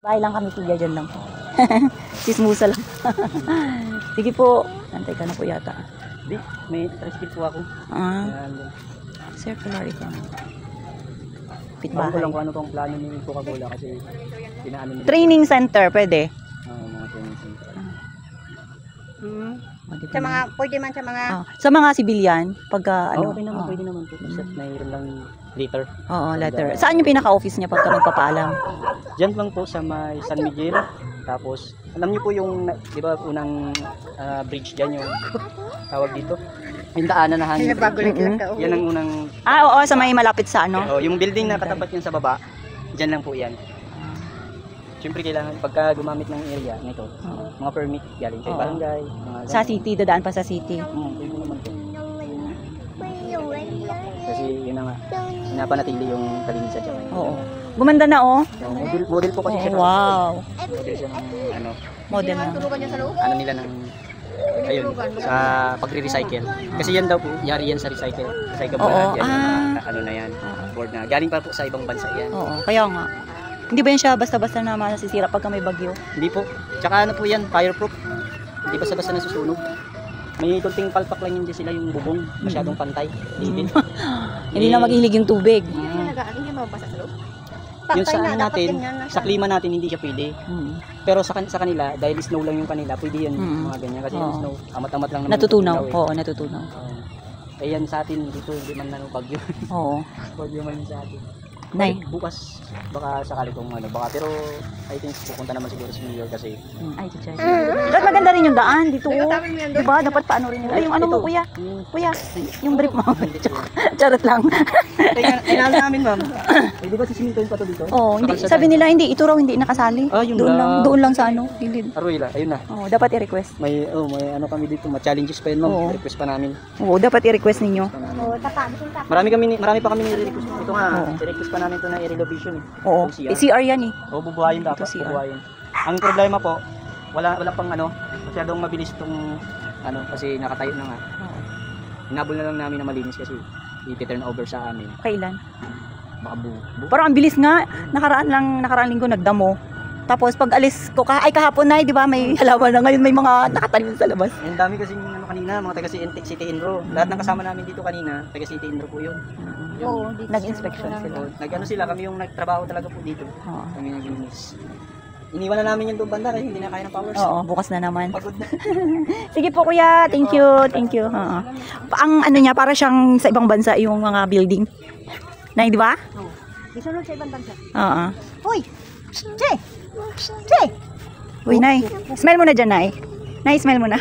Bahay lang kami, tiga dyan lang po. Sismusa lang. Sige po. Antay ka na po yata. Di, may tricycle po ako. Circular economy. Bago Pitbahay. lang kung ano pong plano ni Coca-Cola kasi pinaano nila. Training center, pwede. Mga training center. Sa mga, pwede man sa mga... Sa mga sibilyan, pagka ano. Okay naman, pwede naman po. Basta mayroon lang later. Oo, letter. Saan yung pinaka-office niya pagka magpapaalam? Diyan lang po sa may San Miguel. Tapos, alam niyo po yung, di ba, unang bridge dyan yung tawag dito. Yung daanan na hangin. Yan ang unang... Oo, sa may malapit sa ano? Yung building na katapat yan sa baba, dyan lang po yan. Siyempre kailangan pagka gumamit ng area nito, mga permit galing kay barangay, mga Sa city, dadaan pa sa city. pwede naman po. Kasi yun na nga, pinapanatili yung kalinisan siya. Oo. Gumanda na oh. Model po kasi siya. Wow. Model siya ng ano, Model na. ano nila ng ayun, sa pagre-recycle. Kasi yan daw po, yari yan sa recyclable Oo. yan, ano na yan, board na. Galing pa po sa ibang bansa yan. Oo, kaya nga. Hindi ba yan siya basta-basta na masisira pagka may bagyo? Hindi po. Tsaka ano po yan, fireproof. Hindi basta-basta nasusunog. May kunting palpak lang yun din sila yung bubong. Masyadong pantay. Hindi na maghilig yung tubig. Yung sa ano natin, sa klima natin hindi siya pwede. Pero sa kanila, dahil snow lang yung kanila, pwede yan. Mga ganyan. Kasi yung snow, amat-amat lang naman. Natutunaw. Oo, natutunaw. Eh yan sa atin, dito hindi man bagyo. Oo. Bagyo man sa atin. Nay. Bukas, baka sakali kong ano, baka pero I think pupunta naman siguro sa New York kasi Ay, teacher. Dapat maganda rin yung daan dito. Diba? Dapat paano rin yun. Ay, yung ano mo, kuya? Kuya, yung brief mo. Charot lang. Kailangan namin, ma'am. Eh, di ba sisimintoin pa to dito? Oo, hindi. Sabi nila, hindi. Ito raw hindi nakasali. Yung Doon lang sa ano. Gilid. Aruila, ayun na. Oo, dapat i-request. May ano kami dito, ma-challenges pa yun, ma'am. Oo. Request pa namin. Oo, dapat i-request ninyo. Marami pa kami ni-request. Ito nga, i-request pa namin ito na i-relocation eh. Oo. CR yan eh. Oo, bubuhayin dapat. Ito CR. Bubuhayin. Ang problema po, wala pang ano, masyadong mabilis itong ano, kasi nakatayo na nga. Hinabol na lang namin na malinis kasi i-turn over sa amin. Kailan? Baka Parang ang bilis nga. Nakaraan linggo nagdamo. Tapos pag alis ko, kahapon na, di ba, may halaman na ngayon, may mga nakatanim sa labas. ang dami kasi ano kanina, mga taga City Inro. Lahat ng kasama namin dito kanina, taga City Inro po yun. Oo, nag-inspection sila. Nag-ano sila, kami yung nagtrabaho talaga po dito. Oo. Kami naglinis. Iniwan na namin yung doon banda kasi hindi na kaya ng powers. Oo, bukas na naman. Pagod na. Sige po kuya, thank you. Oo. Ang ano niya, para siyang sa ibang bansa yung mga building. Nay, di ba? Oo. Isunod sa ibang bansa. Oo. Uy! Che! Uy, Nay. Smell mo na dyan, Nay. Nay, smell mo na.